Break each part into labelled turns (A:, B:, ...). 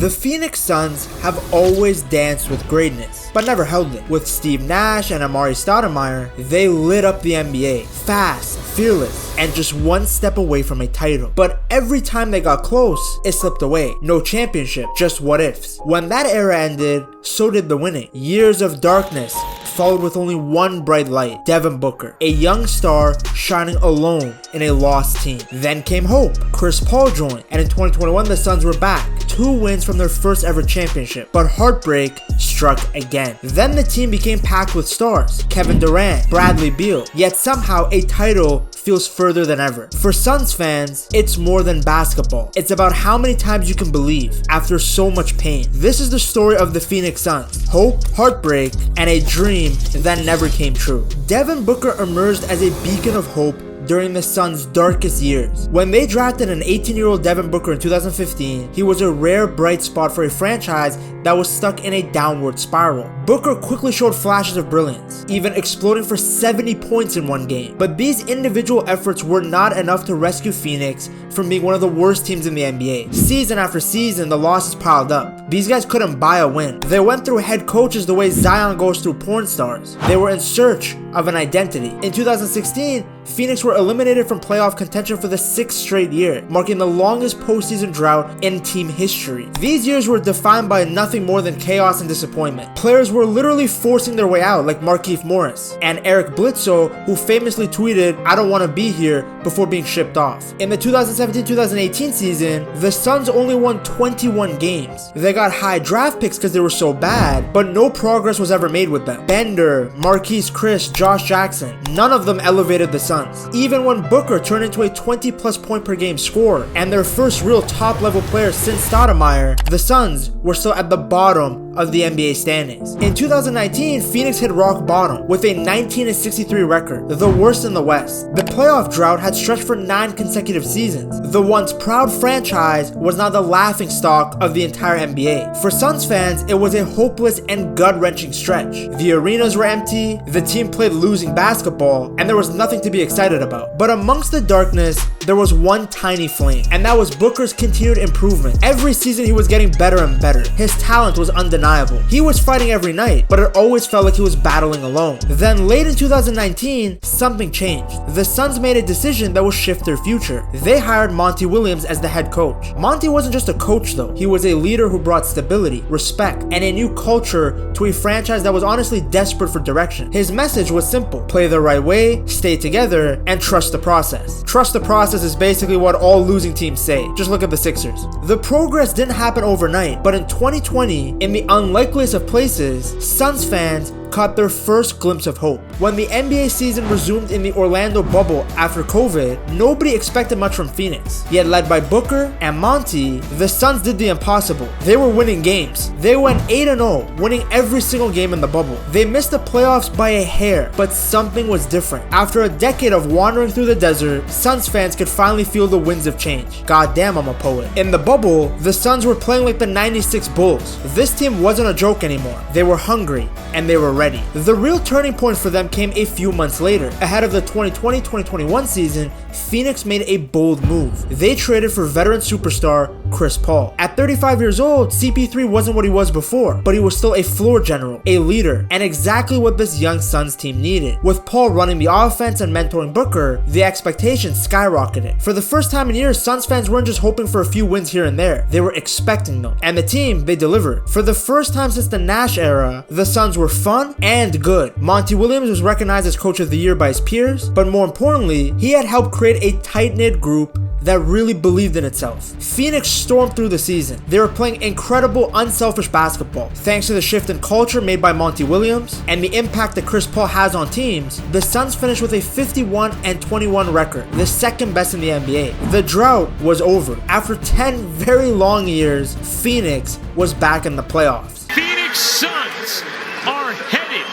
A: The Phoenix Suns have always danced with greatness, but never held it. With Steve Nash and Amari Stoudemire, they lit up the NBA, fast, fearless, and just one step away from a title. But every time they got close, it slipped away. No championship, just what ifs. When that era ended, so did the winning. Years of darkness followed with only one bright light, Devin Booker, a young star shining alone in a lost team. Then came hope. Chris Paul joined, and in 2021 the Suns were back. 2 wins from their first ever championship, but heartbreak struck again. Then the team became packed with stars, Kevin Durant, Bradley Beal, yet somehow a title feels further than ever. For Suns fans, it's more than basketball. It's about how many times you can believe after so much pain. This is the story of the Phoenix Suns. Hope, heartbreak, and a dream that never came true. Devin Booker emerged as a beacon of hope during the Suns' darkest years. When they drafted an 18-year-old Devin Booker in 2015, he was a rare bright spot for a franchise that was stuck in a downward spiral. Booker quickly showed flashes of brilliance, even exploding for 70 points in one game. But these individual efforts were not enough to rescue Phoenix from being one of the worst teams in the NBA. Season after season, the losses piled up. These guys couldn't buy a win. They went through head coaches the way Zion goes through porn stars. They were in search of an identity. In 2016, Phoenix were eliminated from playoff contention for the 6th straight year, marking the longest postseason drought in team history. These years were defined by nothing more than chaos and disappointment. Players were literally forcing their way out, like Markieff Morris and Eric Bledsoe, who famously tweeted, "I don't want to be here," before being shipped off. In the 2017-2018 season, the Suns only won 21 games. They got high draft picks because they were so bad, but no progress was ever made with them. Bender, Marquise Chris, Josh Jackson, none of them elevated the Suns. Even when Booker turned into a 20-plus point per game scorer and their first real top-level player since Stoudemire, the Suns were still at the bottom of the NBA standings. In 2019, Phoenix hit rock bottom with a 19-63 record, the worst in the West. The playoff drought had stretched for 9 consecutive seasons. The once proud franchise was now the laughingstock of the entire NBA. For Suns fans, it was a hopeless and gut-wrenching stretch. The arenas were empty, the team played losing basketball, and there was nothing to be excited about. But amongst the darkness, there was one tiny flame, and that was Booker's continued improvement. Every season he was getting better and better. His talent was undeniable. He was fighting every night, but it always felt like he was battling alone. Then late in 2019, something changed. The Suns made a decision that would shift their future. They hired Monty Williams as the head coach. Monty wasn't just a coach though. He was a leader who brought stability, respect, and a new culture to a franchise that was honestly desperate for direction. His message was simple: play the right way, stay together, and trust the process. Trust the process is basically what all losing teams say. Just look at the Sixers. The progress didn't happen overnight, but in 2020, in the unlikeliest of places, Suns fans caught their first glimpse of hope. When the NBA season resumed in the Orlando bubble after COVID, nobody expected much from Phoenix. Yet led by Booker and Monty, the Suns did the impossible. They were winning games. They went 8-0, winning every single game in the bubble. They missed the playoffs by a hair, but something was different. After a decade of wandering through the desert, Suns fans could finally feel the winds of change. Goddamn, I'm a poet. In the bubble, the Suns were playing like the '96 Bulls. This team wasn't a joke anymore. They were hungry, and they were ready. The real turning point for them came a few months later. Ahead of the 2020-2021 season, Phoenix made a bold move. They traded for veteran superstar Chris Paul. At 35 years old, CP3 wasn't what he was before, but he was still a floor general, a leader, and exactly what this young Suns team needed. With Paul running the offense and mentoring Booker, the expectations skyrocketed. For the first time in years, Suns fans weren't just hoping for a few wins here and there. They were expecting them. And the team, they delivered. For the first time since the Nash era, the Suns were fun and good. Monty Williams was recognized as Coach of the Year by his peers, but more importantly, he had helped create a tight-knit group that really believed in itself. Phoenix stormed through the season. They were playing incredible, unselfish basketball. Thanks to the shift in culture made by Monty Williams and the impact that Chris Paul has on teams, the Suns finished with a 51-21 record, the second best in the NBA. The drought was over. After 10 very long years, Phoenix was back in the playoffs.
B: Phoenix Suns are headed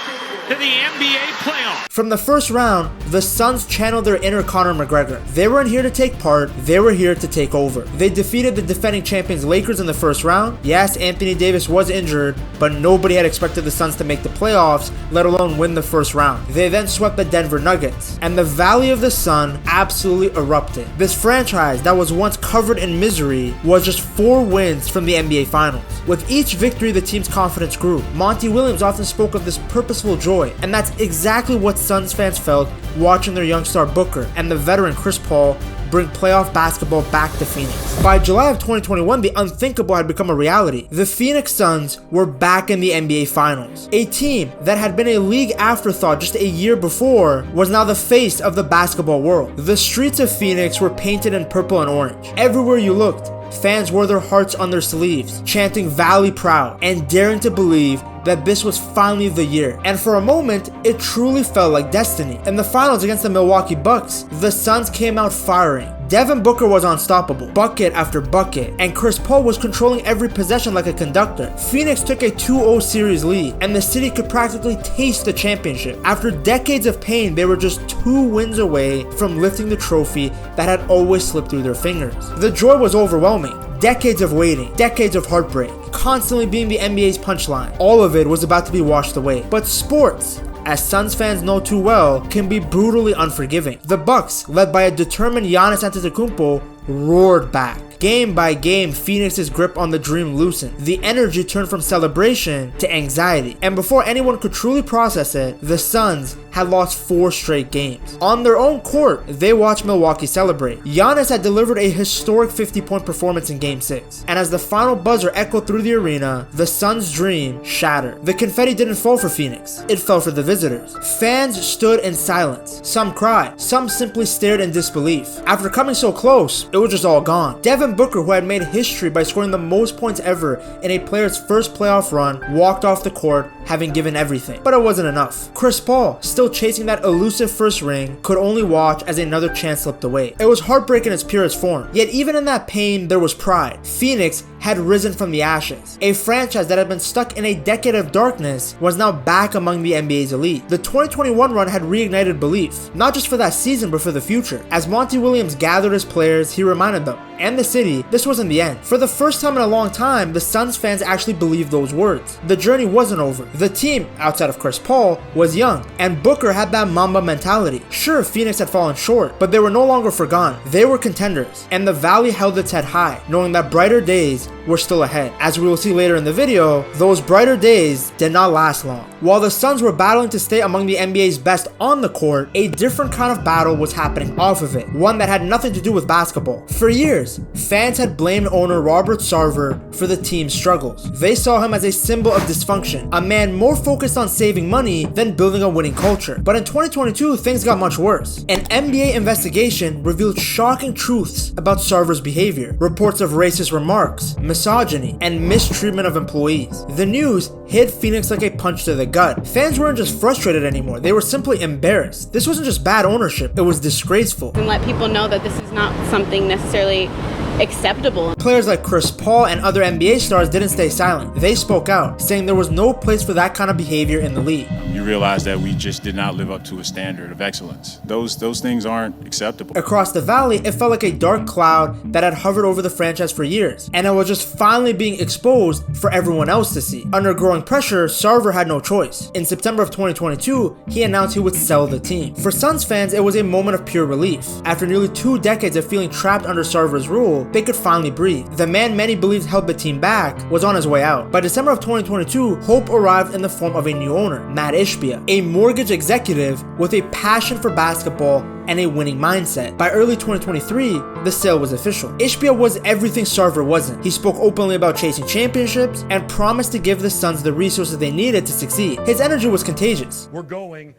B: to the NBA playoffs.
A: From the first round, the Suns channeled their inner Conor McGregor. They weren't here to take part, they were here to take over. They defeated the defending champions Lakers in the first round. Yes, Anthony Davis was injured, but nobody had expected the Suns to make the playoffs, let alone win the first round. They then swept the Denver Nuggets, and the Valley of the Sun absolutely erupted. This franchise that was once covered in misery was just 4 wins from the NBA Finals. With each victory, the team's confidence grew. Monty Williams often spoke of this purposeful joy, and that's exactly what Suns fans felt watching their young star Booker and the veteran Chris Paul bring playoff basketball back to Phoenix. By July of 2021, the unthinkable had become a reality. The Phoenix Suns were back in the NBA Finals. A team that had been a league afterthought just a year before was now the face of the basketball world. The streets of Phoenix were painted in purple and orange. Everywhere you looked, fans wore their hearts on their sleeves, chanting Valley Proud and daring to believe that this was finally the year. And for a moment, it truly felt like destiny. In the finals against the Milwaukee Bucks, the Suns came out firing. Devin Booker was unstoppable, bucket after bucket, and Chris Paul was controlling every possession like a conductor. Phoenix took a 2-0 series lead, and the city could practically taste the championship. After decades of pain, they were just 2 wins away from lifting the trophy that had always slipped through their fingers. The joy was overwhelming. Decades of waiting, decades of heartbreak, constantly being the NBA's punchline. All of it was about to be washed away. But sports, as Suns fans know too well, can be brutally unforgiving. The Bucks, led by a determined Giannis Antetokounmpo, roared back. Game by game, Phoenix's grip on the dream loosened. The energy turned from celebration to anxiety. And before anyone could truly process it, the Suns had lost 4 straight games. On their own court, they watched Milwaukee celebrate. Giannis had delivered a historic 50-point performance in Game 6. And as the final buzzer echoed through the arena, the Suns' dream shattered. The confetti didn't fall for Phoenix. It fell for the visitors. Fans stood in silence. Some cried. Some simply stared in disbelief. After coming so close, it was just all gone. Devin Booker, who had made history by scoring the most points ever in a player's first playoff run, walked off the court having given everything. But it wasn't enough. Chris Paul, still chasing that elusive first ring, could only watch as another chance slipped away. It was heartbreak in its purest form. Yet even in that pain, there was pride. Phoenix had risen from the ashes. A franchise that had been stuck in a decade of darkness was now back among the NBA's elite. The 2021 run had reignited belief, not just for that season, but for the future. As Monty Williams gathered his players, he reminded them, and the city, this wasn't the end. For the first time in a long time, the Suns fans actually believed those words. The journey wasn't over. The team, outside of Chris Paul, was young, and Booker had that Mamba mentality. Sure, Phoenix had fallen short, but they were no longer forgotten. They were contenders, and the Valley held its head high, knowing that brighter days were still ahead. As we will see later in the video, those brighter days did not last long. While the Suns were battling to stay among the NBA's best on the court, a different kind of battle was happening off of it, one that had nothing to do with basketball. For years, fans had blamed owner Robert Sarver for the team's struggles. They saw him as a symbol of dysfunction, a man more focused on saving money than building a winning culture. But in 2022, things got much worse. An NBA investigation revealed shocking truths about Sarver's behavior. Reports of racist remarks, misogyny, and mistreatment of employees. The news hit Phoenix like a punch to the gut. Fans weren't just frustrated anymore, they were simply embarrassed. This wasn't just bad ownership, it was disgraceful.
B: And let people know that this is not something necessarily acceptable.
A: Players like Chris Paul and other NBA stars didn't stay silent. They spoke out, saying there was no place for that kind of behavior in the league.
C: You realize that we just did not live up to a standard of excellence. Those things aren't acceptable.
A: Across the Valley, it felt like a dark cloud that had hovered over the franchise for years, and it was just finally being exposed for everyone else to see. Under growing pressure, Sarver had no choice. In September of 2022, he announced he would sell the team. For Suns fans, it was a moment of pure relief. After nearly 2 decades of feeling trapped under Sarver's rule, they could finally breathe. The man many believed held the team back was on his way out. By December of 2022, hope arrived in the form of a new owner, Matt Ishbia, a mortgage executive with a passion for basketball and a winning mindset. By early 2023, the sale was official. Ishbia was everything Sarver wasn't. He spoke openly about chasing championships and promised to give the Suns the resources they needed to succeed. His energy was contagious.
D: We're going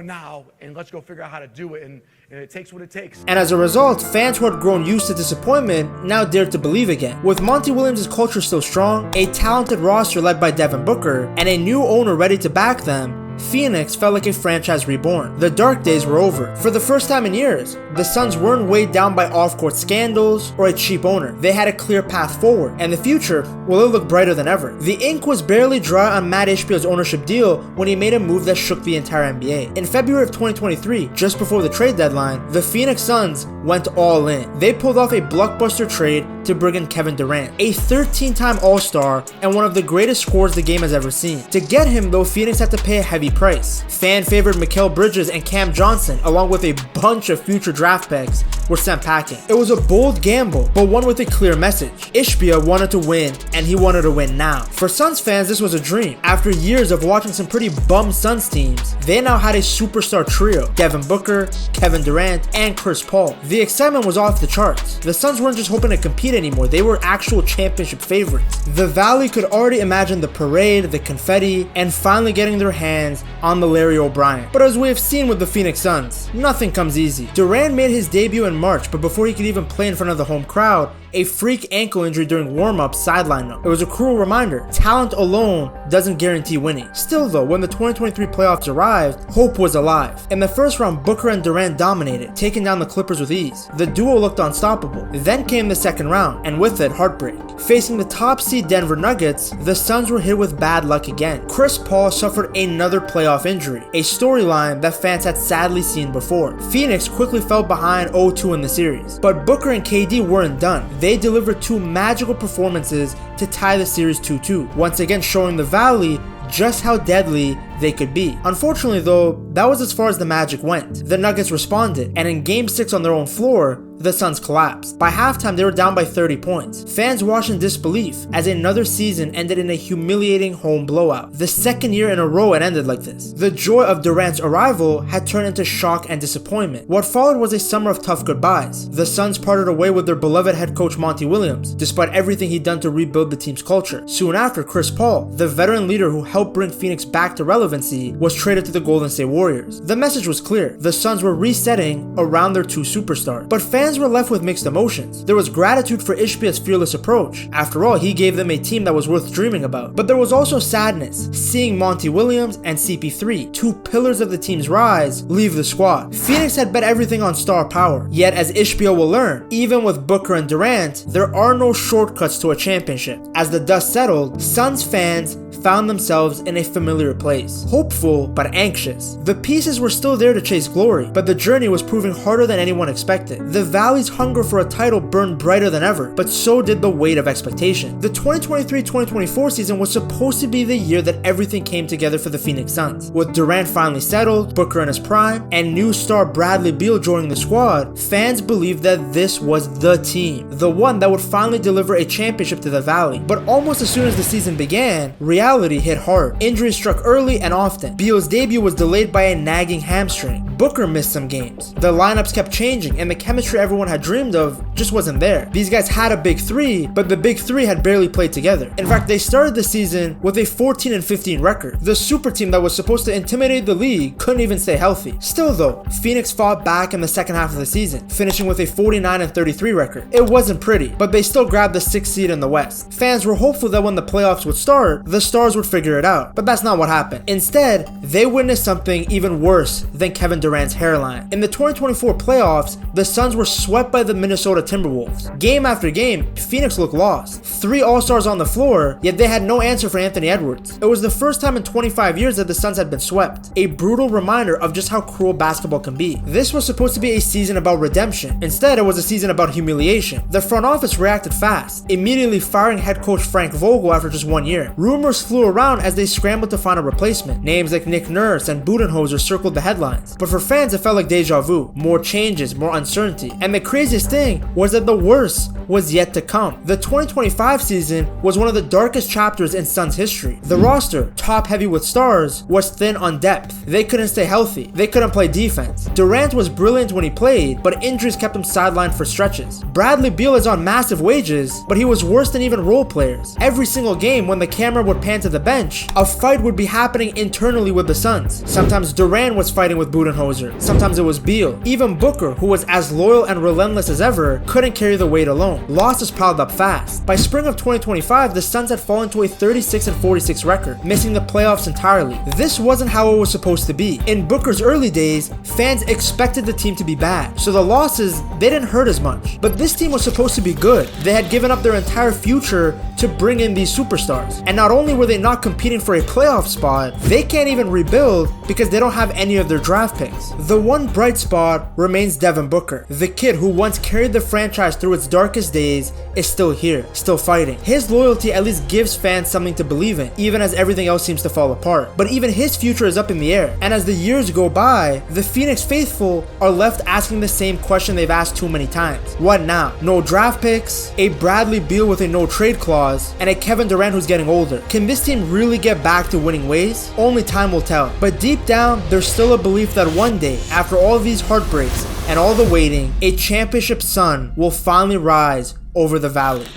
D: now, and let's go figure out how to do it, and it takes what it takes.
A: And as a result, fans who had grown used to disappointment now dared to believe again. With Monty Williams' culture still strong, a talented roster led by Devin Booker, and a new owner ready to back them, Phoenix felt like a franchise reborn. The dark days were over. For the first time in years, The Suns weren't weighed down by off-court scandals or a cheap owner. They had a clear path forward, and the future, well, it looked brighter than ever. The ink was barely dry on Matt Ishbia's ownership deal when he made a move that shook the entire NBA. In February of 2023, just before the trade deadline, the Phoenix Suns went all in. They pulled off a blockbuster trade to bring in Kevin Durant, a 13-time All-Star and one of the greatest scorers the game has ever seen. To get him, though, Phoenix had to pay a heavy price. Fan-favored Mikal Bridges and Cam Johnson, along with a bunch of future draft picks, were sent packing. It was a bold gamble, but one with a clear message. Ishbia wanted to win, and he wanted to win now. For Suns fans, this was a dream. After years of watching some pretty bum Suns teams, they now had a superstar trio: Devin Booker, Kevin Durant, and Chris Paul. The excitement was off the charts. The Suns weren't just hoping to compete anymore, they were actual championship favorites. The Valley could already imagine the parade, the confetti, and finally getting their hands on the Larry O'Brien. But as we have seen with the Phoenix Suns, nothing comes easy. Durant made his debut in March, but before he could even play in front of the home crowd, a freak ankle injury during warm-ups sidelined him. It was a cruel reminder. Talent alone doesn't guarantee winning. Still though, when the 2023 playoffs arrived, hope was alive. In the first round, Booker and Durant dominated, taking down the Clippers with ease. The duo looked unstoppable. Then came the second round, and with it, heartbreak. Facing the top seed Denver Nuggets, the Suns were hit with bad luck again. Chris Paul suffered another playoff injury, a storyline that fans had sadly seen before. Phoenix quickly fell behind 0-2 in the series, but Booker and KD weren't done. They delivered two magical performances to tie the series 2-2, once again showing the Valley just how deadly they could be. Unfortunately though, that was as far as the magic went. The Nuggets responded, and in Game 6 on their own floor, the Suns collapsed. By halftime, they were down by 30 points. Fans watched in disbelief as another season ended in a humiliating home blowout. The second year in a row it ended like this. The joy of Durant's arrival had turned into shock and disappointment. What followed was a summer of tough goodbyes. The Suns parted away with their beloved head coach Monty Williams, despite everything he'd done to rebuild the team's culture. Soon after, Chris Paul, the veteran leader who helped bring Phoenix back to relevancy, was traded to the Golden State Warriors. The message was clear. The Suns were resetting around their two superstars. But fans were left with mixed emotions. There was gratitude for Ishbia's fearless approach. After all, he gave them a team that was worth dreaming about. But there was also sadness, seeing Monty Williams and CP3, two pillars of the team's rise, leave the squad. Phoenix had bet everything on star power. Yet, as Ishbia will learn, even with Booker and Durant, there are no shortcuts to a championship. As the dust settled, Suns fans found themselves in a familiar place, hopeful but anxious. The pieces were still there to chase glory, but the journey was proving harder than anyone expected. The Valley's hunger for a title burned brighter than ever, but so did the weight of expectation. The 2023-2024 season was supposed to be the year that everything came together for the Phoenix Suns. With Durant finally settled, Booker in his prime, and new star Bradley Beal joining the squad, fans believed that this was the team, the one that would finally deliver a championship to the Valley. But almost as soon as the season began, reality hit hard. Injuries struck early and often. Beal's debut was delayed by a nagging hamstring. Booker missed some games. The lineups kept changing, and the chemistry everyone had dreamed of just wasn't there. These guys had a big three, but the big three had barely played together. In fact, they started the season with a 14-15 record. The super team that was supposed to intimidate the league couldn't even stay healthy. Still though, Phoenix fought back in the second half of the season, finishing with a 49-33 record. It wasn't pretty, but they still grabbed the 6th seed in the West. Fans were hopeful that when the playoffs would start, the stars would figure it out, but that's not what happened. Instead, they witnessed something even worse than Kevin Durant's hairline. In the 2024 playoffs, the Suns were swept by the Minnesota Timberwolves. Game after game, Phoenix looked lost. 3 All-Stars on the floor, yet they had no answer for Anthony Edwards. It was the first time in 25 years that the Suns had been swept. A brutal reminder of just how cruel basketball can be. This was supposed to be a season about redemption. Instead, it was a season about humiliation. The front office reacted fast, immediately firing head coach Frank Vogel after just 1 year. Rumors flew around as they scrambled to find a replacement. Names like Nick Nurse and Budenholzer circled the headlines. But for fans, it felt like deja vu. More changes, more uncertainty. And the craziest thing was that the worst was yet to come. The 2025 season was one of the darkest chapters in Suns history. The roster, top heavy with stars, was thin on depth. They couldn't stay healthy. They couldn't play defense. Durant was brilliant when he played, but injuries kept him sidelined for stretches. Bradley Beal is on massive wages, but he was worse than even role players. Every single game, when the camera would pan pan to the bench, a fight would be happening internally with the Suns. Sometimes Durant was fighting with Budenholzer. Sometimes it was Beal. Even Booker, who was as loyal and relentless as ever, couldn't carry the weight alone. Losses piled up fast. By spring of 2025, the Suns had fallen to a 36-46 record, missing the playoffs entirely. This wasn't how it was supposed to be. In Booker's early days, fans expected the team to be bad, so the losses, they didn't hurt as much. But this team was supposed to be good. They had given up their entire future to bring in these superstars. And not only were they not competing for a playoff spot, they can't even rebuild because they don't have any of their draft picks. The one bright spot remains Devin Booker. The kid who once carried the franchise through its darkest days is still here, still fighting. His loyalty at least gives fans something to believe in, even as everything else seems to fall apart. But even his future is up in the air. And as the years go by, the Phoenix faithful are left asking the same question they've asked too many times. What now? No draft picks, a Bradley Beal with a no trade clause, and a Kevin Durant who's getting older. Can this team really get back to winning ways? Only time will tell. But deep down, there's still a belief that one day, after all these heartbreaks and all the waiting, a championship sun will finally rise over the valley.